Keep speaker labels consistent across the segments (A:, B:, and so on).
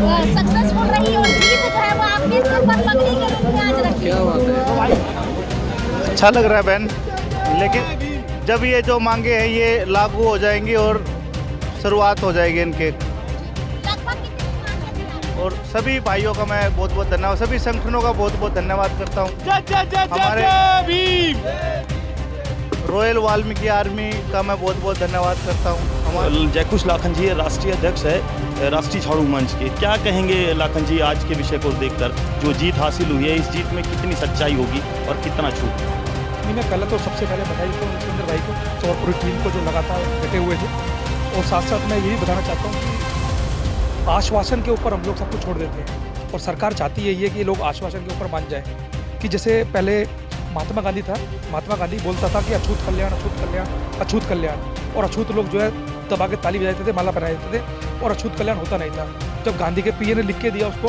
A: Successful रही और जीत जो है वो आपके सिर पर पगड़ी के रूप में आज रखी।
B: क्या बात है,
C: अच्छा लग रहा है बहन, लेकिन जब ये जो मांगे हैं ये लागू हो जाएंगी और शुरुआत हो जाएगी इनके,
A: लगभग कितनी मांगे हैं?
C: और सभी भाइयों का मैं बहुत बहुत धन्यवाद, सभी संगठनों का बहुत बहुत धन्यवाद करता हूँ। हमारे रॉयल वाल्मीकि आर्मी का मैं बहुत बहुत धन्यवाद करता हूँ। हमारे
D: जयकुश लाखन जी राष्ट्रीय अध्यक्ष है राष्ट्रीय झाड़ू मंच के। क्या कहेंगे लाखन जी आज के विषय को देखकर, जो जीत हासिल हुई है इस जीत में कितनी सच्चाई होगी और कितना झूठ?
E: मैं पहले तो सबसे पहले बधाई को सुंदर भाई को और पूरी टीम को जो लगातार डटे हुए थे, और साथ साथ मैं यही बताना चाहता हूँ कि आश्वासन के ऊपर हम लोग सब कुछ छोड़ देते हैं और सरकार चाहती है ये कि लोग आश्वासन के ऊपर मान जाए। कि जैसे पहले महात्मा गांधी था, महात्मा गांधी बोलता था कि अछूत कल्याण, अछूत कल्याण, अछूत कल्याण, और अछूत लोग जो है दबा के ताली बजाते थे, माला पहना देते थे और अछूत कल्याण होता नहीं था। जब गांधी के पीए ने लिख के दिया उसको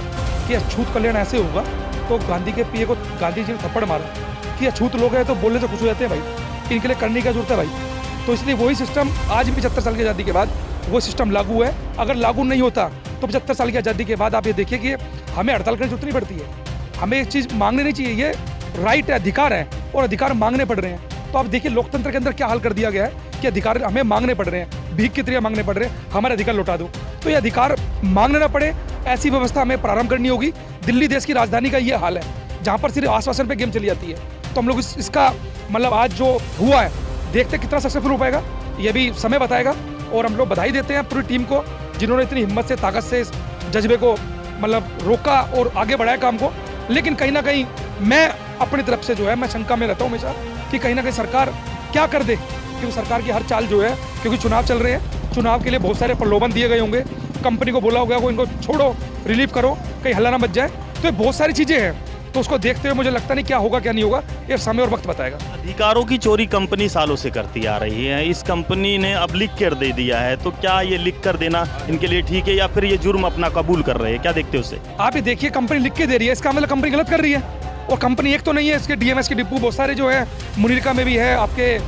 E: कि अछूत कल्याण ऐसे होगा, तो गांधी के पीए को गांधी जी ने थप्पड़ मारा कि अछूत लोग हैं तो बोलने से खुश हो जाते हैं भाई, इनके लिए करने की जरूरत है भाई। तो इसलिए वही सिस्टम आज भी 75 साल की आज़ादी के बाद वो सिस्टम लागू है। अगर लागू नहीं होता तो 75 साल की आज़ादी के बाद आप ये देखिए कि हमें हड़ताल करनी जरूरत नहीं पड़ती है। हमें एक चीज़ मांगनी नहीं चाहिए, ये राइट है, अधिकार है, और अधिकार मांगने पड़ रहे हैं। तो आप देखिए लोकतंत्र के अंदर क्या हाल कर दिया गया है कि अधिकार हमें मांगने पड़ रहे हैं, भीख की तरह मांगने पड़ रहे हैं, हमारे अधिकार लौटा दो। तो ये अधिकार मांगने ना पड़े ऐसी व्यवस्था हमें प्रारंभ करनी होगी। दिल्ली देश की राजधानी का ये हाल है जहाँ पर सिर्फ आश्वासन पे गेम चली जाती है। तो हम लोग इसका मतलब आज जो हुआ है देखते कितना सक्सेसफुल हो पाएगा, ये भी समय बताएगा। और हम लोग बधाई देते हैं पूरी टीम को जिन्होंने इतनी हिम्मत से, ताकत से इस जज्बे को मतलब रोका और आगे बढ़ाया काम को। लेकिन कहीं ना कहीं मैं अपनी तरफ से जो है मैं शंका में रहता हूँ हमेशा कि कहीं ना कहीं सरकार क्या कर दे, क्योंकि सरकार की हर चाल जो है, क्योंकि चुनाव चल रहे हैं, चुनाव के लिए बहुत सारे प्रलोभन दिए गए होंगे, कंपनी को बोला होगा वो इनको छोड़ो, रिलीफ करो, कहीं हल्ला ना मच जाए। तो ये बहुत सारी चीज़ें हैं, तो उसको देखते हुए मुझे लगता नहीं क्या होगा क्या नहीं होगा, ये समय और वक्त बताएगा।
D: अधिकारों की चोरी कंपनी सालों से करती आ रही है, इस कंपनी ने अब लिख कर दे दिया है, तो क्या ये लिख कर देना इनके लिए ठीक है या फिर ये जुर्म अपना कबूल कर रहे हैं? क्या देखते हो उससे?
E: आप ये देखिए कंपनी लिख के दे रही है, इसका मतलब कंपनी गलत कर रही है। और कंपनी एक तो नहीं है, इसके डीएमएस के डिपो बहुत सारे जो है, मुनीरका में भी है, आपके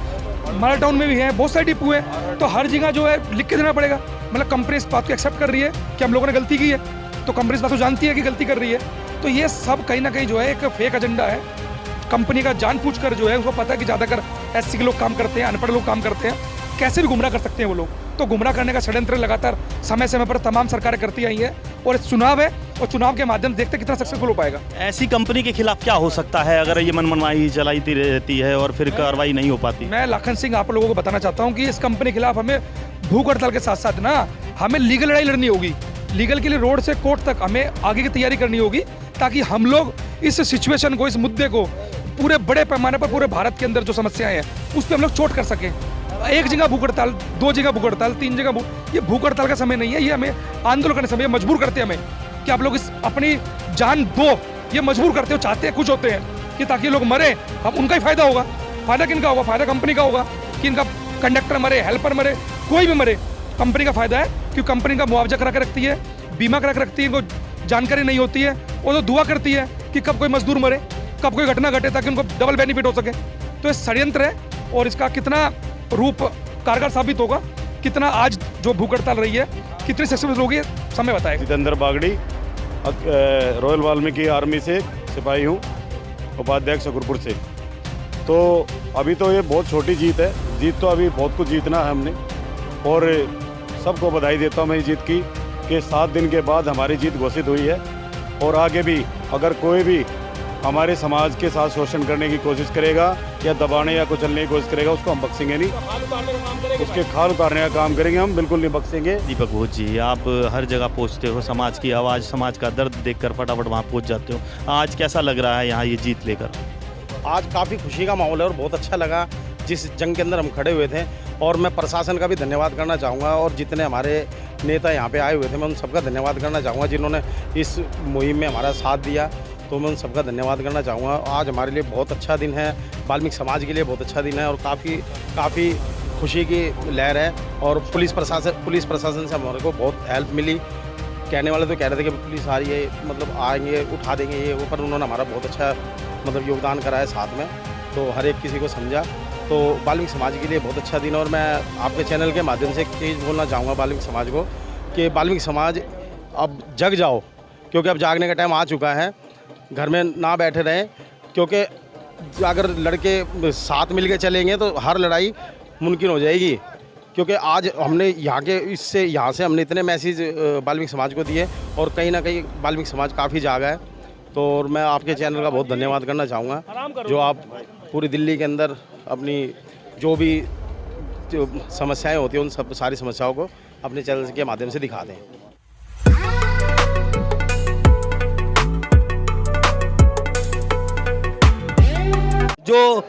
E: माला टाउन में भी है, बहुत सारे डिपो है। तो हर जगह जो है लिख के देना पड़ेगा। मतलब कंपनी इस बात को एक्सेप्ट कर रही है कि हम लोगों ने गलती की है, तो कंपनी इस बात को जानती है कि गलती कर रही है। तो ये सब कहीं ना कहीं जो है एक फेक एजेंडा है कंपनी का, जानबूझकर जो है उसको पता है कि ज़्यादातर एससी के लोग काम करते हैं, अनपढ़ लोग काम करते हैं, कैसे भी गुमराह कर सकते हैं वो लोग। तो गुमराह करने का षड्यंत्र लगातार समय समय पर तमाम सरकारें करती आई हैं, और चुनाव है और चुनाव के माध्यम से देखते कितना सक्सेसफुल हो पाएगा।
D: ऐसी कंपनी के खिलाफ क्या हो सकता है अगर ये मनमानी चलाती रहती है और फिर कार्रवाई नहीं हो पाती?
E: मैं लाखन सिंह आप लोगों को बताना चाहता हूँ कि इस कंपनी के खिलाफ हमें भूख हड़ताल के साथ साथ ना हमें लीगल लड़ाई लड़नी होगी। लीगल के लिए रोड से कोर्ट तक हमें आगे की तैयारी करनी होगी, ताकि हम लोग इस सिचुएशन को, इस मुद्दे को पूरे बड़े पैमाने पर पूरे भारत के अंदर जो समस्याएं हैं उस पर हम लोग चोट कर सकें। एक जगह भूख हड़ताल, 2 जगह भूख हड़ताल, 3 जगह ये भूख हड़ताल का समय नहीं है, ये हमें आंदोलन करने समय मजबूर करते हैं हमें कि आप लोग इस अपनी जान दो, ये मजबूर करते हो, चाहते हैं, कुछ होते हैं कि ताकि लोग मरे, हम उनका ही फायदा होगा। फायदा किनका होगा? फायदा कंपनी का होगा कि इनका कंडक्टर मरे, हेल्पर मरे, कोई भी मरे, कंपनी का फायदा है क्योंकि कंपनी का मुआवजा करा के रखती है, बीमा करा के रखती है, इनको जानकारी नहीं होती है, वो तो दुआ करती है कि कब कोई मजदूर मरे, कब कोई घटना घटे ताकि उनको डबल बेनिफिट हो सके। तो ये षड्यंत्र है और इसका कितना रूप कारगर साबित होगा, कितना आज जो भूख हड़ताल रही है कितनी सक्सेसफुल होगी, समय बताएगा।
F: जितेंद्र बागड़ी, रॉयल वाल्मीकि आर्मी से सिपाही हूँ, उपाध्यक्ष गुरपुर से। तो अभी तो ये बहुत छोटी जीत है, जीत तो अभी बहुत कुछ जीतना है हमने, और सबको बधाई देता हूँ मैं इस जीत की कि 7 दिन के बाद हमारी जीत घोषित हुई है। और आगे भी अगर कोई भी हमारे समाज के साथ शोषण करने की कोशिश करेगा या दबाने या कुचलने की कोशिश करेगा, उसको हम बख्शेंगे नहीं, उसके खाल उतारने का काम करेंगे हम, बिल्कुल नहीं बख्शेंगे।
D: दीपक घोष जी, आप हर जगह पहुंचते हो, समाज की आवाज़, समाज का दर्द देखकर फटाफट वहां पहुंच जाते हो। आज कैसा लग रहा है यहाँ ये जीत लेकर?
G: आज काफ़ी खुशी का माहौल है और बहुत अच्छा लगा जिस जंग के अंदर हम खड़े हुए थे। और मैं प्रशासन का भी धन्यवाद करना चाहूँगा, और जितने हमारे नेता यहाँ पे आए हुए थे मैं उन सबका धन्यवाद करना चाहूँगा जिन्होंने इस मुहिम में हमारा साथ दिया, तो मैं उन सबका धन्यवाद करना चाहूँगा। आज हमारे लिए बहुत अच्छा दिन है, वाल्मीकि समाज के लिए बहुत अच्छा दिन है, और काफ़ी खुशी की लहर है। और पुलिस प्रशासन से हमारे को बहुत हेल्प मिली। कहने वाले तो कह रहे थे कि पुलिस आ रही है, मतलब आएंगे उठा देंगे ये वो, पर उन्होंने हमारा बहुत अच्छा मतलब योगदान करा है साथ में, तो हर एक किसी को समझा। तो वाल्मीकि समाज के लिए बहुत अच्छा दिन है। और मैं आपके चैनल के माध्यम से एक चीज़ बोलना चाहूँगा वाल्मीकि समाज को कि वाल्मीकि समाज अब जग जाओ, क्योंकि अब जागने का टाइम आ चुका है। घर में ना बैठे रहें, क्योंकि अगर लड़के साथ मिल के चलेंगे तो हर लड़ाई मुमकिन हो जाएगी। क्योंकि आज हमने यहाँ से हमने इतने मैसेज वाल्मीकि समाज को दिए और कहीं ना कहीं वाल्मीकि समाज काफ़ी जागा है। तो और मैं आपके चैनल का बहुत धन्यवाद करना चाहूँगा, जो आप पूरी दिल्ली के अंदर अपनी जो भी समस्याएं होती हैं उन सब सारी समस्याओं को अपने चैनल के माध्यम से दिखा दें।
D: जो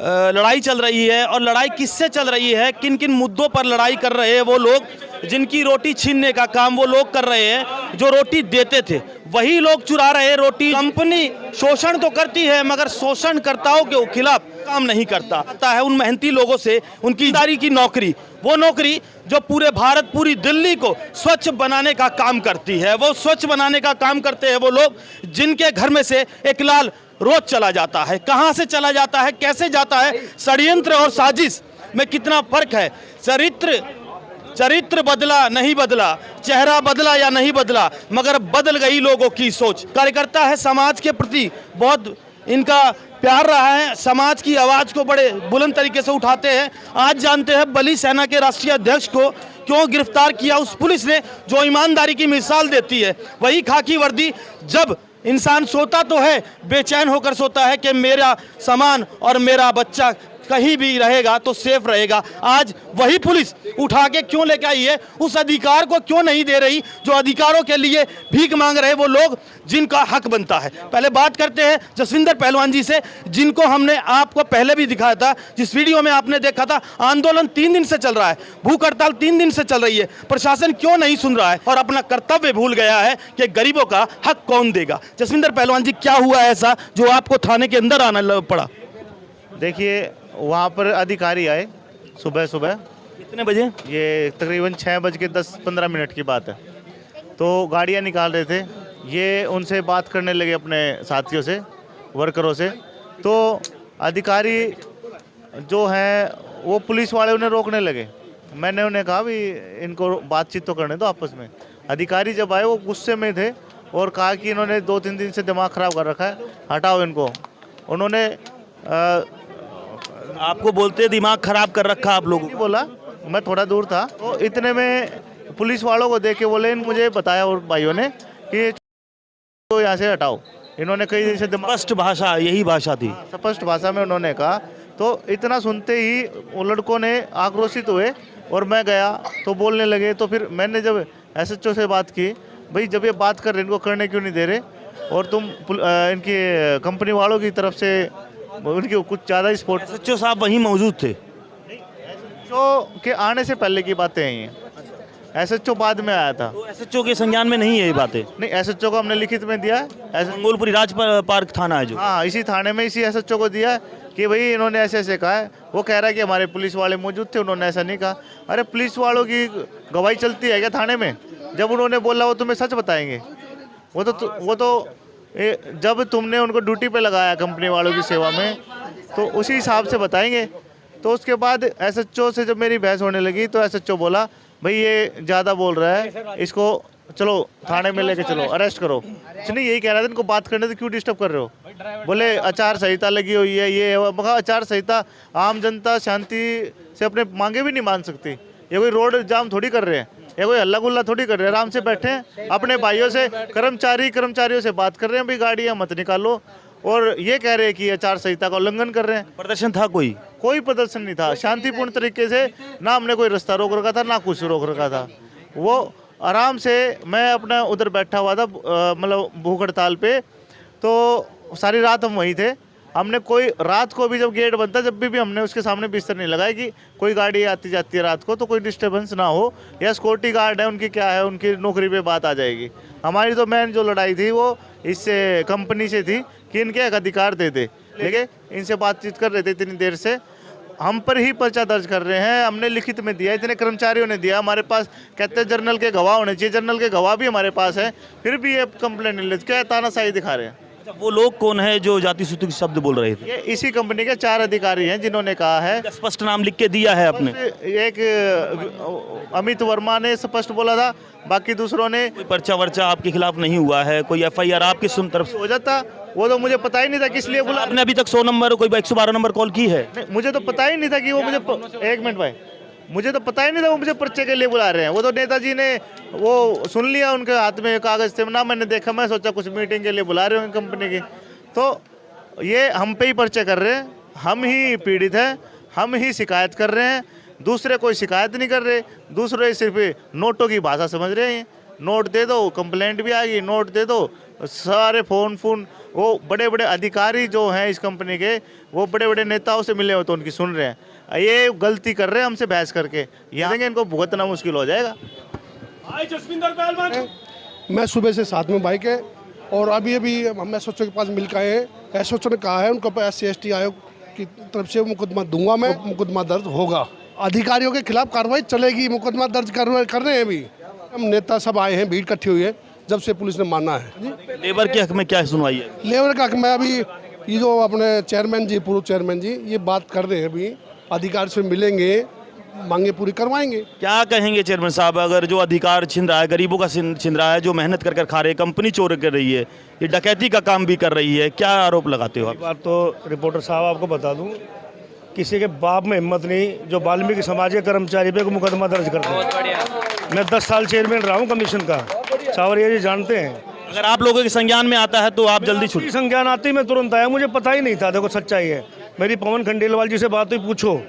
D: लड़ाई चल रही है और लड़ाई किससे चल रही है, किन किन मुद्दों पर लड़ाई कर रहे हैं वो लोग, जिनकी रोटी छीनने का काम वो लोग कर रहे हैं। जो रोटी देते थे वही लोग चुरा रहे हैं रोटी। कंपनी शोषण तो करती है मगर शोषणकर्ताओं के खिलाफ काम नहीं करता है। उन मेहनती लोगों से उनकी ईमानदारी की नौकरी, वो नौकरी जो पूरे भारत पूरी दिल्ली को स्वच्छ बनाने का काम करती है, वो स्वच्छ बनाने का काम करते हैं वो लोग जिनके घर में से एक लाल रोज चला जाता है। कहां से चला जाता है, कैसे जाता है, षड्यंत्र और साजिश में कितना फर्क है। चरित्र बदला नहीं बदला, चेहरा बदला या नहीं बदला, मगर बदल गई लोगों की सोच। कार्यकर्ता है, समाज के प्रति बहुत इनका प्यार रहा है, समाज की आवाज को बड़े बुलंद तरीके से उठाते हैं। आज जानते हैं बली सेना के राष्ट्रीय अध्यक्ष को क्यों गिरफ्तार किया उस पुलिस ने जो ईमानदारी की मिसाल देती है। वही खाकी वर्दी, जब इंसान सोता तो है, बेचैन होकर सोता है कि मेरा सामान और मेरा बच्चा कहीं भी रहेगा तो सेफ रहेगा। आज वही पुलिस उठा के क्यों लेके आई है, उस अधिकार को क्यों नहीं दे रही जो अधिकारों के लिए भीख मांग रहे वो लोग जिनका हक बनता है। पहले बात करते हैं जसविंदर पहलवान जी से, जिनको हमने आपको पहले भी दिखाया था, जिस वीडियो में आपने देखा था। आंदोलन 3 दिन से चल रहा है, भूख हड़ताल 3 दिन से चल रही है, प्रशासन क्यों नहीं सुन रहा है और अपना कर्तव्य भूल गया है कि गरीबों का हक कौन देगा। जसविंदर पहलवान जी, क्या हुआ ऐसा जो आपको थाने के अंदर आना पड़ा?
C: देखिए, वहाँ पर अधिकारी आए सुबह
D: कितने बजे?
C: ये तकरीबन 6:10-15 की बात है। तो गाड़ियाँ निकाल रहे थे, ये उनसे बात करने लगे अपने साथियों से, वर्करों से। तो अधिकारी जो हैं वो पुलिस वाले उन्हें रोकने लगे। मैंने उन्हें कहा भी इनको बातचीत तो करने दो आपस में। अधिकारी जब आए वो गुस्से में थे और कहा कि इन्होंने 2-3 दिन से दिमाग ख़राब कर रखा है, हटाओ इनको। उन्होंने
D: आपको बोलते दिमाग खराब कर रखा आप लोगों?
C: बोला, मैं थोड़ा दूर था तो इतने में पुलिस वालों को देख के बोले, मुझे बताया और भाइयों ने कि तो यहाँ से हटाओ। इन्होंने कई दिन से
D: स्पष्ट भाषा, यही भाषा थी,
C: स्पष्ट भाषा में उन्होंने कहा। तो इतना सुनते ही वो लड़कों ने आक्रोशित हुए और मैं गया तो बोलने लगे। तो फिर मैंने जब SHO से बात की, भाई जब ये बात कर रहे इनको करने क्यों नहीं दे रहे, और तुम इनकी कंपनी वालों की तरफ से उनकी कुछ ज़्यादा सपोर्ट।
D: SHO साहब वहीं मौजूद थे?
C: SHO के आने से पहले की बातें हैं ये, SHO बाद में आया था।
D: तो SHO के संज्ञान में नहीं है ये बातें?
C: नहीं, SHO को हमने लिखित में दिया है।
D: मंगोलपुरी राज पार्क थाना है जो,
C: हाँ, इसी थाने में इसी SHO को दिया है कि भाई इन्होंने ऐसे कहा है। वो कह रहा है कि हमारे पुलिस वाले मौजूद थे, उन्होंने ऐसा नहीं कहा। अरे पुलिस वालों की गवाही चलती है क्या थाने में? जब उन्होंने बोला वो तुम्हें सच बताएंगे। वो तो जब तुमने उनको ड्यूटी पे लगाया कंपनी वालों की सेवा में, तो उसी हिसाब से बताएंगे। तो उसके बाद SHO से जब मेरी बहस होने लगी तो SHO बोला, भाई ये ज़्यादा बोल रहा है, इसको चलो थाने में लेके चलो, अरेस्ट करो। नहीं, यही कह रहा था, इनको बात करने से क्यों डिस्टर्ब कर रहे हो? बोले आचार संहिता लगी हुई है, ये मगर आचार संहिता, आम जनता शांति से अपने मांगे भी नहीं मान सकती। ये कोई रोड जाम थोड़ी कर रहे हैं, ये कोई हल्ला गुल्ला थोड़ी कर रहे हैं। आराम से बैठे हैं, अपने भाइयों से कर्मचारियों से बात कर रहे हैं, भाई गाड़ियाँ मत निकालो। और ये कह रहे हैं कि आचार संहिता का उल्लंघन कर रहे हैं।
D: प्रदर्शन था? कोई
C: प्रदर्शन नहीं था, शांतिपूर्ण तरीके से। ना हमने कोई रास्ता रोक रखा था, ना कुछ रोक रखा था। वो आराम से, मैं अपना उधर बैठा हुआ था, मतलब भूख हड़ताल पे। तो सारी रात हम वहीं थे। हमने कोई रात को भी जब गेट बनता, जब भी हमने उसके सामने बिस्तर नहीं लगाया कि कोई गाड़ी आती जाती है रात को तो कोई डिस्टर्बेंस ना हो, या सिक्योरिटी गार्ड है उनकी क्या है, उनकी नौकरी पे बात आ जाएगी। हमारी तो मेन जो लड़ाई थी वो इससे कंपनी से थी कि इनके एक अधिकार दे दे। लेकिन इनसे बातचीत कर रहे थे इतनी देर से, हम पर ही पर्चा दर्ज कर रहे हैं। हमने लिखित में दिया, इतने कर्मचारियों ने दिया, हमारे पास कहते हैं जर्नल के गवाह होने चाहिए, जर्नल के गवाह भी हमारे पास है, फिर भी ये कंप्लेंट नहीं लेते। क्या तानाशाही दिखा रहे हैं?
D: अच्छा, वो लोग कौन है जो जाति सूची के शब्द बोल रहे थे?
C: ये इसी कंपनी के 4 अधिकारी हैं जिन्होंने कहा है।
D: स्पष्ट नाम लिख के दिया है आपने?
C: एक अमित वर्मा ने स्पष्ट बोला था, बाकी दूसरों ने।
D: कोई पर्चा वर्चा आपके खिलाफ नहीं हुआ है? कोई एफआईआर आपकी तरफ से
C: हो जाता, वो तो मुझे पता ही नहीं था किस लिए बुला।
D: आपने अभी तक 100 नंबर कोई 112 नंबर कॉल की है?
C: नहीं, मुझे तो पता ही नहीं था कि वो मुझे 1 मिनट भाई, मुझे तो पता ही नहीं था वो मुझे पर्चे के लिए बुला रहे हैं। वो तो नेताजी ने वो सुन लिया, उनके हाथ में कागज थे ना, मैंने देखा, मैं सोचा कुछ मीटिंग के लिए बुला रहे होंगे कंपनी की। तो ये हम पे ही पर्चे कर रहे हैं, हम ही पीड़ित हैं, हम ही शिकायत कर रहे हैं, दूसरे कोई शिकायत नहीं कर रहे। दूसरे सिर्फ नोटों की भाषा समझ रहे हैं, नोट दे दो कंप्लेंट भी आएगी, नोट दे दो, सारे फ़ोन वो बड़े बड़े अधिकारी जो हैं इस कंपनी के, वो बड़े बड़े नेताओं से मिले हो तो उनकी सुन रहे हैं। ये गलती कर रहे हैं हमसे बहस करके, यहाँ इनको भुगतना मुश्किल हो जाएगा।
B: मैं सुबह से साथ में बाइक है और अभी हम एसओ के पास मिल के आए हैं। एसओ ने कहा है उनको SC/ST आयोग की तरफ से मुकदमा दूंगा मैं, मुकदमा दर्ज होगा, अधिकारियों के खिलाफ कार्रवाई चलेगी, मुकदमा दर्ज कर रहे हैं। अभी हम नेता सब आए हैं, भीड़ इकट्ठी हुई है जब से पुलिस ने माना है।
D: लेबर के हक में क्या सुनवाई है?
B: लेबर का हक में अभी ये जो अपने चेयरमैन जी, पूर्व चेयरमैन जी, ये बात कर रहे हैं, अभी अधिकारी से मिलेंगे, मांगे पूरी करवाएंगे।
D: क्या कहेंगे चेयरमैन साहब, अगर जो अधिकार छिन रहा है, गरीबों का छिन रहा है, जो मेहनत कर खा रहे हैं, कंपनी चोरी कर रही है, ये डकैती का काम भी कर रही है, क्या आरोप लगाते हो आप?
E: बात तो रिपोर्टर साहब आपको बता दूं, किसी के बाप में हिम्मत नहीं जो वाल्मीकि समाज के कर्मचारी पे मुकदमा दर्ज करते हैं। मैं 10 साल चेयरमैन रहा हूँ कमीशन का, सावरिया जी जानते हैं।
D: अगर आप लोगों के संज्ञान में आता है तो आप जल्दी छुट्टी?
E: संज्ञान आती मैं तुरंत आया, मुझे पता ही नहीं था। देखो सच्चाई है, मेरी पवन खंडेलवाल जी से बात हुई, पूछो,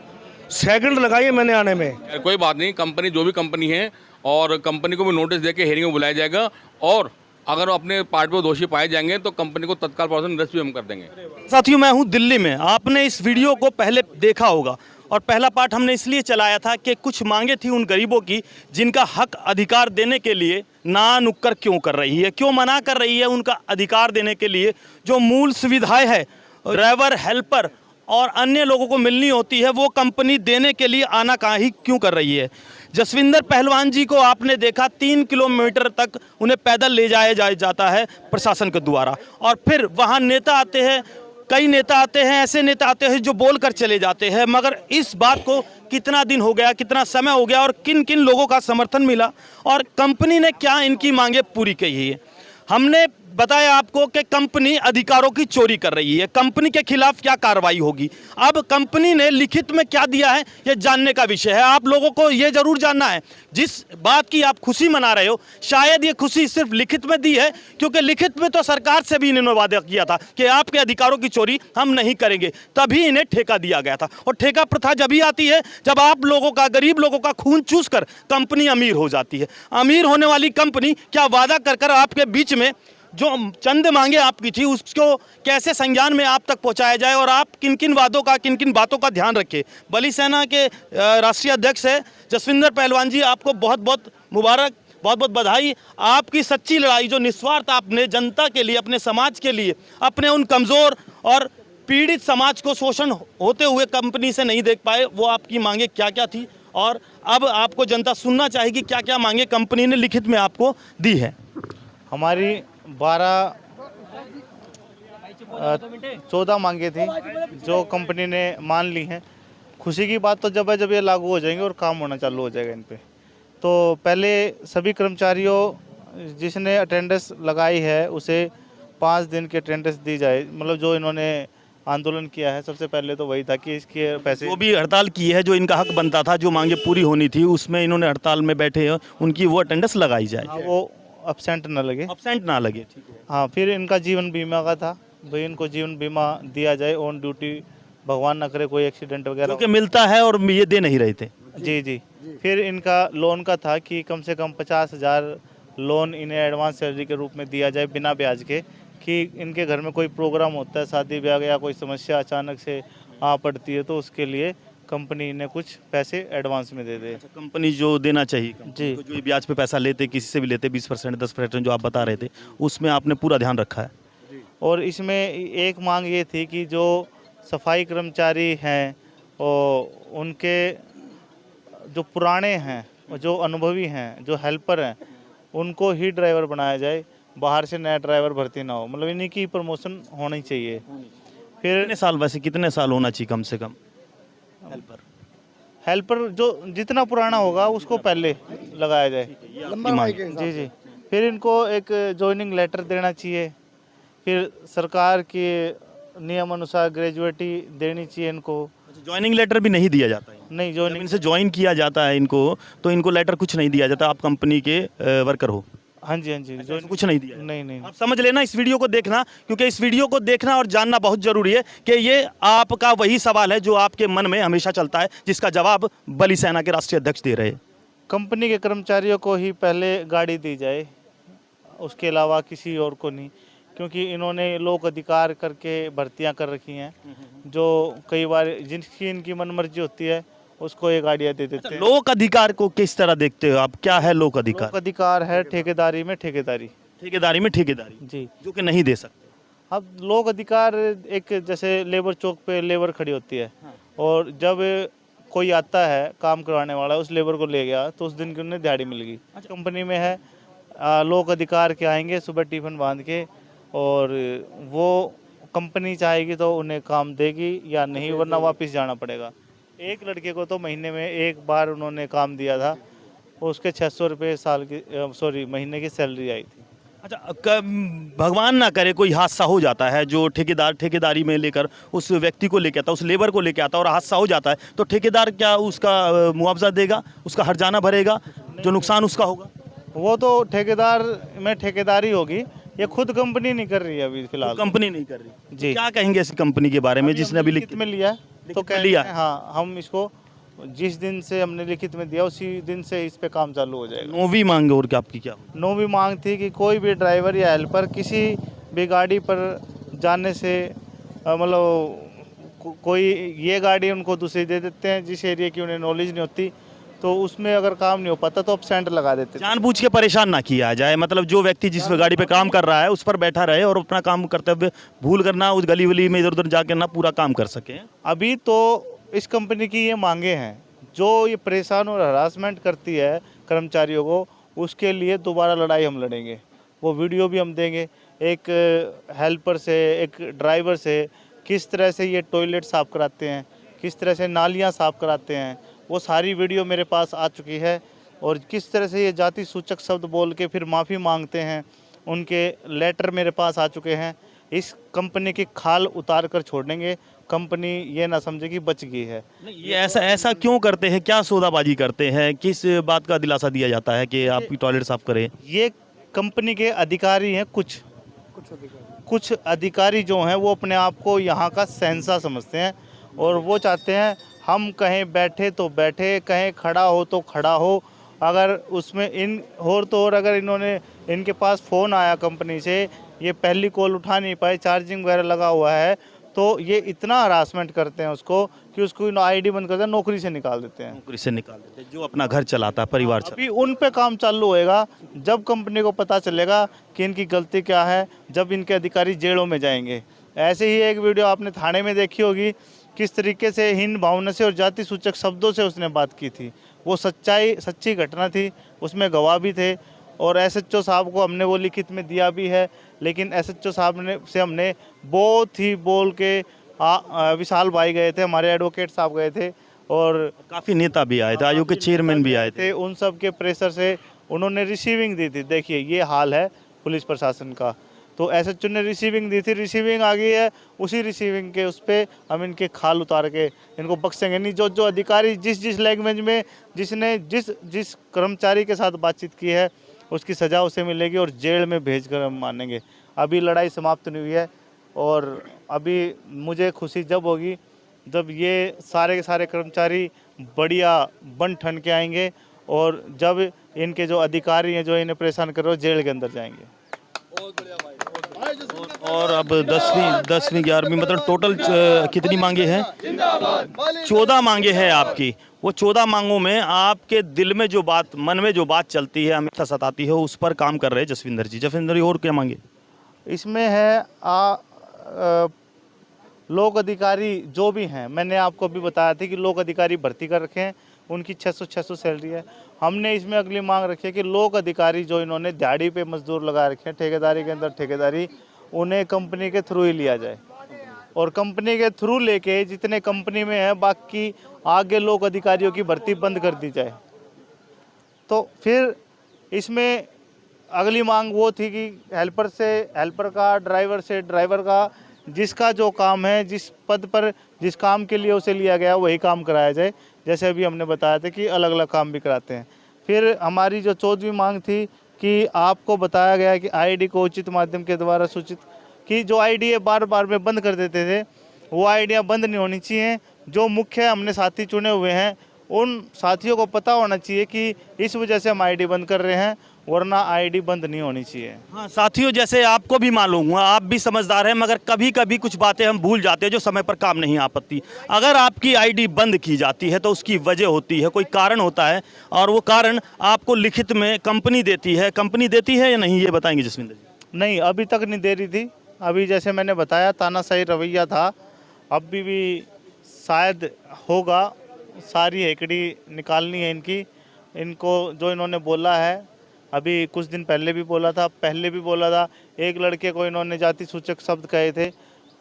E: सेकंड लगाई है मैंने आने में।
H: कोई बात नहीं, कंपनी जो भी कंपनी है और कंपनी को भी नोटिस देके हेयरिंग में बुलाया जाएगा और अगर अपने पार्ट में दोषी पाए जाएंगे तो कंपनी को तत्काल प्रोसेस निरस्त भी हम कर देंगे।
D: साथियों, मैं हूं दिल्ली में। आपने इस वीडियो को पहले देखा होगा और पहला पार्ट हमने इसलिए चलाया था कि कुछ मांगे थी उन गरीबों की जिनका हक अधिकार देने के लिए ना नुक्कर क्यों कर रही है, क्यों मना कर रही है उनका अधिकार देने के लिए। जो मूल सुविधाएं है ड्राइवर, हेल्पर और अन्य लोगों को मिलनी होती है, वो कंपनी देने के लिए आनाकानी क्यों कर रही है। जसविंदर पहलवान जी को आपने देखा 3 किलोमीटर तक उन्हें पैदल ले जाया जाता है प्रशासन के द्वारा, और फिर वहाँ नेता आते हैं, कई नेता आते हैं, ऐसे नेता आते हैं जो बोलकर चले जाते हैं। मगर इस बात को कितना दिन हो गया, कितना समय हो गया और किन किन लोगों का समर्थन मिला और कंपनी ने क्या इनकी मांगे पूरी की है। हमने बताया आपको कि कंपनी अधिकारों की चोरी कर रही है, कंपनी के खिलाफ क्या कार्रवाई होगी। अब कंपनी ने लिखित में क्या दिया है यह जानने का विषय है। आप लोगों को यह जरूर जानना है, जिस बात की आप खुशी मना रहे हो, शायद ये खुशी सिर्फ लिखित में दी है, क्योंकि लिखित में तो सरकार से भी इन्होंने वादा किया था कि आपके अधिकारों की चोरी हम नहीं करेंगे, तभी इन्हें ठेका दिया गया था। और ठेका प्रथा जब ही आती है जब आप लोगों का, गरीब लोगों का खून चूस कर कंपनी अमीर हो जाती है। अमीर होने वाली कंपनी क्या वादा कर आपके बीच में जो चंद मांगे आपकी थी उसको कैसे संज्ञान में आप तक पहुंचाया जाए, और आप किन किन वादों का, किन किन बातों का ध्यान रखें। बली सेना के राष्ट्रीय अध्यक्ष है जसविंदर पहलवान जी, आपको बहुत बहुत मुबारक, बहुत बहुत बधाई। आपकी सच्ची लड़ाई, जो निस्वार्थ आपने जनता के लिए, अपने समाज के लिए, अपने उन कमज़ोर और पीड़ित समाज को शोषण होते हुए कंपनी से नहीं देख पाए, वो आपकी मांगे क्या क्या थी, और अब आपको जनता सुनना चाहेगी क्या क्या मांगे कंपनी ने लिखित में आपको दी है।
C: हमारी 14 मांगे थी जो कंपनी ने मान ली हैं। खुशी की बात तो जब है जब ये लागू हो जाएंगे और काम होना चालू हो जाएगा इन पे। तो पहले सभी कर्मचारियों जिसने अटेंडेंस लगाई है उसे 5 दिन की अटेंडेंस दी जाए। मतलब जो इन्होंने आंदोलन किया है, सबसे पहले तो वही था कि इसके पैसे,
D: वो भी हड़ताल की है, जो इनका हक बनता था, जो मांगे पूरी होनी थी, उसमें इन्होंने हड़ताल में बैठे हैं, उनकी वो अटेंडेंस लगाई जाए,
C: वो एब्सेंट ना लगे,
D: एब्सेंट ना लगे। ठीक है।
C: हाँ, फिर इनका जीवन बीमा का था, भाई इनको जीवन बीमा दिया जाए ऑन ड्यूटी, भगवान ना करे कोई एक्सीडेंट वगैरह,
D: क्योंकि मिलता है और ये दे नहीं रहे थे।
C: जी। फिर इनका लोन का था कि कम से कम 50,000 लोन इन्हें एडवांस सैलरी के रूप में दिया जाए बिना ब्याज के, कि इनके घर में कोई प्रोग्राम होता है, शादी ब्याह या कोई समस्या अचानक से आ पड़ती है, तो उसके लिए कंपनी ने कुछ पैसे एडवांस में दे दे।
D: कंपनी जो देना चाहिए
C: जी,
D: जो ब्याज पे पैसा लेते, किसी से भी लेते 20%, 10% जो आप बता रहे थे, उसमें आपने पूरा ध्यान रखा है।
C: और इसमें एक मांग ये थी कि जो सफाई कर्मचारी हैं और उनके जो पुराने हैं, जो अनुभवी हैं, जो हेल्पर हैं, उनको ही ड्राइवर बनाया जाए। बाहर से नया ड्राइवर भर्ती ना हो, मतलब इन्हीं की प्रमोशन होनी चाहिए। फिर
D: कितने साल, वैसे कितने साल होना चाहिए कम से कम
C: हेल्पर जो जितना पुराना होगा उसको पहले लगाया जाए। जी जी। फिर इनको एक ज्वाइनिंग लेटर देना चाहिए। फिर सरकार के नियम अनुसार ग्रेजुएटी देनी चाहिए इनको।
D: ज्वाइनिंग लेटर भी नहीं दिया जाता है?
C: नहीं,
D: जब
C: ज्वाइनिंग
D: इनसे ज्वाइन किया जाता है इनको, तो इनको लेटर कुछ नहीं दिया जाता, आप कंपनी के वर्कर हो?
C: हाँ जी हाँ जी,
D: ज्वाइन कुछ नहीं दिया?
C: नहीं नहीं।
D: आप समझ लेना, इस वीडियो को देखना, क्योंकि इस वीडियो को देखना और जानना बहुत जरूरी है कि ये आपका वही सवाल है जो आपके मन में हमेशा चलता है, जिसका जवाब बली सेना के राष्ट्रीय अध्यक्ष दे रहे हैं।
C: कंपनी के कर्मचारियों को ही पहले गाड़ी दी जाए, उसके अलावा किसी और को नहीं, क्योंकि इन्होंने लोक अधिकार करके भर्तियां कर रखी हैं, जो कई बार जिनकी इनकी मनमर्जी होती है उसको ये गाड़ियां दे देते हैं।
D: लोक अधिकार को किस तरह देखते हो आप? क्या है लोक अधिकार?
C: लोक अधिकार है ठेकेदारी में ठेकेदारी।
D: ठेकेदारी में ठेकेदारी
C: जी।
D: जो कि नहीं दे सकते।
C: अब लोक अधिकार एक जैसे लेबर चौक पे लेबर खड़ी होती है, और जब कोई आता है काम करवाने वाला, उस लेबर को ले गया तो उस दिन की उन्हें दिहाड़ी मिल गई। कंपनी में है लोक अधिकार के आएंगे सुबह टिफिन बांध के, और वो कंपनी चाहेगी तो उन्हें काम देगी या नहीं, वरना वापस जाना पड़ेगा। एक लड़के को तो महीने में एक बार उन्होंने काम दिया था, उसके 600 रुपये महीने की सैलरी आई थी।
D: अच्छा, भगवान ना करे कोई हादसा हो जाता है, जो ठेकेदारी में लेकर उस व्यक्ति को लेके आता, उस लेबर को लेके आता और हादसा हो जाता है, तो ठेकेदार क्या उसका मुआवजा देगा, उसका हर्जाना भरेगा जो नुकसान उसका होगा?
C: वो तो ठेकेदार में ठेकेदारी होगी, ये खुद कंपनी नहीं कर रही है अभी फिलहाल।
D: कंपनी नहीं कर रही
C: जी।
D: क्या कहेंगे इस कंपनी के बारे में जिसने अभी
C: लिखित में लिया है? तो
D: लिखित में लिया है?
C: हाँ, हम इसको जिस दिन से हमने लिखित में दिया उसी दिन से इस पे काम चालू हो जाएगा।
D: नौवीं मांग और क्या आपकी क्या?
C: नौवीं मांग थी कि कोई भी ड्राइवर या हेल्पर किसी भी गाड़ी पर जाने से मतलब कोई ये गाड़ी उनको दूसरी दे देते हैं जिस एरिया की उन्हें नॉलेज नहीं होती, तो उसमें अगर काम नहीं हो पाता तो एब्सेंट लगा देते हैं।
D: जानबूझ के परेशान ना किया जाए, मतलब जो व्यक्ति जिस गाड़ी पे काम कर रहा है उस पर बैठा रहे और अपना काम करते हुए भूल करना उस गली वली में इधर उधर जाकर ना पूरा काम कर सके।
C: अभी तो इस कंपनी की ये मांगे हैं, जो ये परेशान और हरासमेंट करती है कर्मचारियों को, उसके लिए दोबारा लड़ाई हम लड़ेंगे। वो वीडियो भी हम देंगे, एक हेल्पर से, एक ड्राइवर से किस तरह से ये टॉयलेट साफ़ कराते हैं, किस तरह से नालियाँ साफ़ कराते हैं, वो सारी वीडियो मेरे पास आ चुकी है। और किस तरह से ये जाति सूचक शब्द बोल के फिर माफ़ी मांगते हैं, उनके लेटर मेरे पास आ चुके हैं। इस कंपनी की खाल उतार कर छोड़ेंगे, कंपनी ये ना समझे कि बच गई है।
D: नहीं, ये ऐसा क्यों करते हैं? क्या सौदाबाजी करते हैं? किस बात का दिलासा दिया जाता है कि आपकी टॉयलेट साफ करें?
C: ये कंपनी के अधिकारी हैं, कुछ अधिकारी जो हैं वो अपने आप को यहाँ का शहंशाह समझते हैं, और वो चाहते हैं हम कहीं बैठे तो बैठे, कहीं खड़ा हो तो खड़ा हो। अगर उसमें और अगर इनके पास फ़ोन आया कंपनी से, ये पहली कॉल उठा नहीं पाए, चार्जिंग वगैरह लगा हुआ है, तो ये इतना हरासमेंट करते हैं उसको कि उसको आईडी बंद करते हैं, नौकरी से निकाल देते हैं।
D: नौकरी से निकाल देते हैं, जो अपना घर चलाता है, परिवार चलाता
C: अभी उन पे काम चालू होएगा जब कंपनी को पता चलेगा कि इनकी गलती क्या है, जब इनके अधिकारी जेलों में जाएंगे। ऐसे ही एक वीडियो आपने थाने में देखी होगी, किस तरीके से हीन भावना से और जाति सूचक शब्दों से उसने बात की थी। वो सच्ची घटना थी, उसमें गवाह भी थे, और एसएचओ साहब को हमने वो लिखित में दिया भी है। लेकिन एसएचओ साहब से हमने बहुत ही बोल के विशाल भाई गए थे, हमारे एडवोकेट साहब गए थे, और
D: काफ़ी नेता भी आए थे, आयोग के चेयरमैन भी आए थे।
C: उन सब के प्रेशर से उन्होंने रिसीविंग दी थी। देखिए ये हाल है पुलिस प्रशासन का, तो एसएचओ ने रिसीविंग दी थी, रिसीविंग आ गई है, उसी रिसीविंग के उस पर हम इनके खाल उतार के इनको बख्शेंगे नहीं। जो अधिकारी जिस लैंग्वेज में जिसने जिस कर्मचारी के साथ बातचीत की है उसकी सज़ा उसे मिलेगी, और जेल में भेज कर हम मानेंगे। अभी लड़ाई समाप्त नहीं हुई है, और अभी मुझे खुशी जब होगी जब ये सारे के सारे कर्मचारी बढ़िया बन ठन के आएंगे, और जब इनके जो अधिकारी हैं जो इन्हें परेशान कर रहे हो जेल के अंदर जाएंगे।
D: और अब 10वीं 11वीं मतलब टोटल कितनी मांगे हैं? 14 मांगे हैं आपकी। वो 14 मांगों में आपके दिल में जो बात, मन में जो बात चलती है, हमेशा सताती है, उस पर काम कर रहे हैं जसविंदर जी। जसविंदर जी, और क्या मांगे?
C: इसमें है लोक अधिकारी जो भी हैं, मैंने आपको भी बताया था कि लोक अधिकारी भर्ती कर रखे हैं, उनकी 600 सैलरी है। हमने इसमें अगली मांग रखी है कि लोक अधिकारी जो इन्होंने दिहाड़ी पे मजदूर लगा रखे हैं, ठेकेदारी के अंदर ठेकेदारी, उन्हें कंपनी के थ्रू ही लिया जाए और कंपनी के थ्रू लेके जितने कंपनी में है बाकी आगे लोक अधिकारियों की भर्ती बंद कर दी जाए। तो फिर इसमें अगली मांग वो थी कि हेल्पर से हेल्पर का, ड्राइवर से ड्राइवर का, जिसका जो काम है, जिस पद पर जिस काम के लिए उसे लिया गया वही काम कराया जाए। जैसे अभी हमने बताया था कि अलग अलग काम भी कराते हैं। फिर हमारी जो 14वीं मांग थी कि आपको बताया गया कि आईडी को उचित माध्यम के द्वारा सूचित कि जो आईडी है बार बार में बंद कर देते थे, वो आईडियाँ बंद नहीं होनी चाहिए। जो मुख्य हमने साथी चुने हुए हैं उन साथियों को पता होना चाहिए कि इस वजह से हम आईडी बंद कर रहे हैं, वरना आईडी बंद नहीं होनी चाहिए।
D: हाँ साथियों, जैसे आपको भी मालूम हुआ, आप भी समझदार हैं, मगर कभी कभी कुछ बातें हम भूल जाते हैं जो समय पर काम नहीं आ पाती। अगर आपकी आईडी बंद की जाती है तो उसकी वजह होती है, कोई कारण होता है, और वो कारण आपको लिखित में कंपनी देती है। कंपनी देती है या नहीं, ये बताएंगे जसविंदर जी?
C: नहीं, अभी तक नहीं दे रही थी। अभी जैसे मैंने बताया तानाशाही रवैया था, अभी भी शायद होगा। सारी हेकड़ी निकालनी है इनको जो इन्होंने बोला है। अभी कुछ दिन पहले भी बोला था, एक लड़के को इन्होंने जाति सूचक शब्द कहे थे,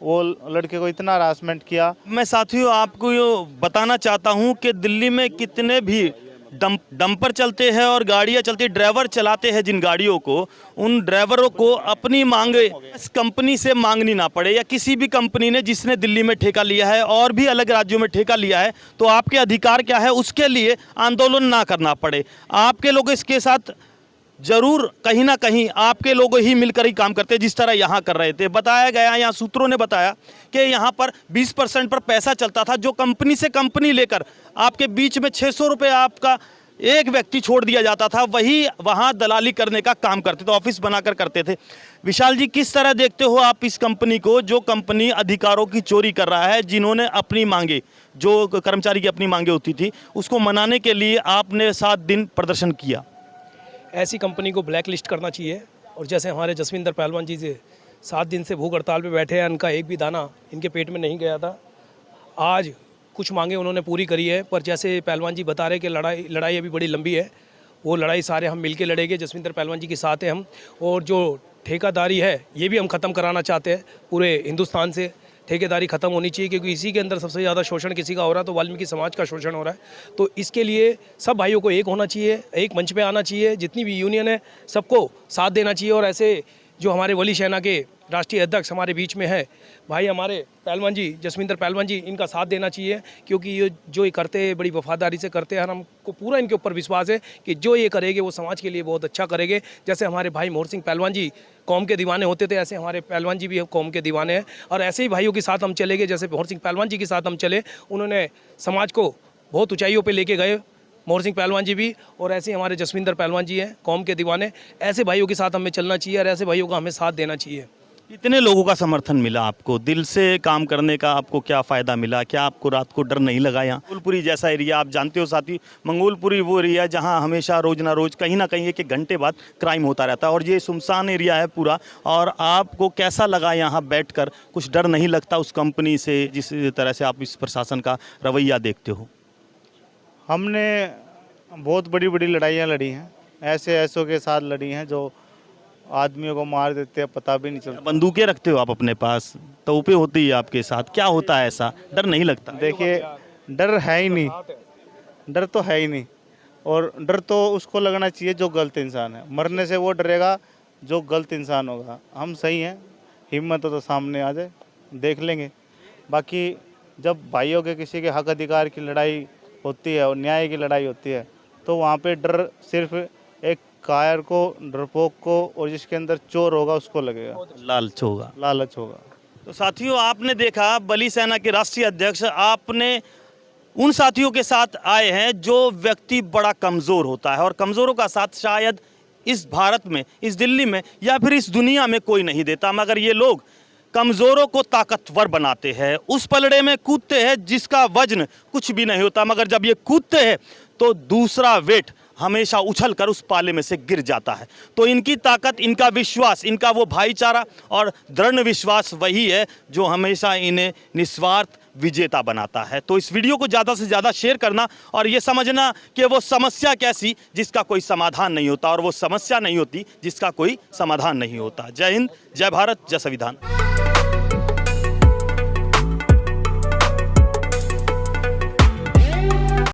C: वो लड़के को इतना हरासमेंट किया।
D: मैं साथियों आपको ये बताना चाहता हूँ कि दिल्ली में कितने भी डंपर चलते हैं और गाड़ियाँ चलती, ड्राइवर चलाते हैं जिन गाड़ियों को, उन ड्राइवरों को अपनी मांगे इस कंपनी से मांगनी ना पड़े, या किसी भी कंपनी ने जिसने दिल्ली में ठेका लिया है और भी अलग राज्यों में ठेका लिया है, तो आपके अधिकार क्या है उसके लिए आंदोलन ना करना पड़े। आपके लोग इसके साथ जरूर कहीं ना कहीं आपके लोग ही मिलकर ही काम करते हैं, जिस तरह यहाँ कर रहे थे। बताया गया, यहाँ सूत्रों ने बताया कि यहाँ पर 20% पर पैसा चलता था, जो कंपनी से कंपनी लेकर आपके बीच में 600 रुपये आपका एक व्यक्ति छोड़ दिया जाता था, वही वहाँ दलाली करने का काम करते थे, ऑफिस बनाकर करते थे। विशाल जी, किस तरह देखते हो आप इस कंपनी को, जो कंपनी अधिकारों की चोरी कर रहा है, जिन्होंने अपनी मांगे, जो कर्मचारी की अपनी मांगे होती थी, उसको मनाने के लिए आपने 7 दिन प्रदर्शन किया?
E: ऐसी कंपनी को ब्लैक लिस्ट करना चाहिए। और जैसे हमारे जसविंदर पहलवान जी से 7 दिन से भूख हड़ताल पे बैठे हैं, उनका एक भी दाना इनके पेट में नहीं गया था। आज कुछ मांगे उन्होंने पूरी करी है, पर जैसे पहलवान जी बता रहे कि लड़ाई अभी बड़ी लंबी है। वो लड़ाई सारे हम मिलके लड़ेंगे, जसविंदर पहलवान जी के साथ हैं हम। और जो ठेकेदारी है ये भी हम ख़त्म कराना चाहते हैं पूरे हिंदुस्तान से। ठेकेदारी ख़त्म होनी चाहिए, क्योंकि इसी के अंदर सबसे ज़्यादा शोषण किसी का हो रहा है तो वाल्मीकि समाज का शोषण हो रहा है। तो इसके लिए सब भाइयों को एक होना चाहिए, एक मंच पे आना चाहिए, जितनी भी यूनियन है सबको साथ देना चाहिए। और ऐसे जो हमारे वली सेना के राष्ट्रीय अध्यक्ष हमारे बीच में है भाई, हमारे पहलवान जी, जसविंदर पहलवान जी, इनका साथ देना चाहिए, क्योंकि ये जो ये करते हैं बड़ी वफादारी से करते हैं। हमको पूरा इनके ऊपर विश्वास है कि जो ये करेंगे वो समाज के लिए बहुत अच्छा करेंगे। जैसे हमारे भाई मोहर सिंह पहलवान जी कौम के दीवाने होते थे, ऐसे हमारे पहलवान जी भी कौम के दीवाने हैं। और ऐसे ही भाइयों के साथ हम चलेंगे, जैसे मोहर सिंह पहलवान जी के साथ हम चले, उन्होंने समाज को बहुत ऊंचाइयों पे लेके गए, मोहर सिंह पहलवान जी भी। और ऐसे ही हमारे जसविंदर पहलवान जी हैं कौम के दीवाने। ऐसे भाइयों के साथ हमें चलना चाहिए और ऐसे भाइयों का हमें साथ देना चाहिए।
D: कितने लोगों का समर्थन मिला आपको? दिल से काम करने का आपको क्या फ़ायदा मिला? क्या आपको रात को डर नहीं लगा? यहाँ मंगोलपुरी जैसा एरिया आप जानते हो साथी, मंगोलपुरी वो एरिया जहाँ हमेशा रोज ना रोज कहीं ना कहीं एक घंटे बाद क्राइम होता रहता है, और ये सुनसान एरिया है पूरा। और आपको कैसा लगा यहाँ बैठकर? कुछ डर नहीं लगता उस कंपनी से, जिस तरह से आप इस प्रशासन का रवैया देखते हो?
C: हमने बहुत बड़ी बड़ी लड़ाइयाँ लड़ी हैं, ऐसों के साथ लड़ी हैं जो आदमियों को मार देते हैं, पता भी नहीं चलता।
D: बंदूकें रखते हो आप अपने पास, तोपें होती है आपके साथ, क्या होता है ऐसा? डर नहीं लगता?
C: देखिए, डर है ही नहीं, डर तो है ही नहीं। और डर तो उसको लगना चाहिए जो गलत इंसान है, मरने से वो डरेगा जो गलत इंसान होगा। हम सही हैं, हिम्मत हो तो सामने आ जाए, देख लेंगे। बाकी जब भाइयों के किसी के हक अधिकार की लड़ाई होती है और न्याय की लड़ाई होती है, तो वहाँ पे डर सिर्फ एक कायर को, डरपोक को, और जिसके अंदर चोर होगा उसको लगेगा,
D: लालच होगा। तो साथियों, आपने देखा बली सेना के राष्ट्रीय अध्यक्ष, आपने उन साथियों के साथ आए हैं जो व्यक्ति बड़ा कमज़ोर होता है, और कमज़ोरों का साथ शायद इस भारत में, इस दिल्ली में, या फिर इस दुनिया में कोई नहीं देता, मगर ये लोग कमज़ोरों को ताकतवर बनाते हैं, उस पलड़े में कूदते हैं जिसका वजन कुछ भी नहीं होता, मगर जब ये कूदते हैं तो दूसरा वेट हमेशा उछल कर उस पाले में से गिर जाता है। तो इनकी ताकत, इनका विश्वास, इनका वो भाईचारा और दृढ़ विश्वास वही है जो हमेशा इन्हें निस्वार्थ विजेता बनाता है। तो इस वीडियो को ज़्यादा से ज़्यादा शेयर करना और ये समझना कि वो समस्या कैसी जिसका कोई समाधान नहीं होता और वो समस्या नहीं होती जिसका कोई समाधान नहीं होता। जय हिंद, जय भारत, जय संविधान।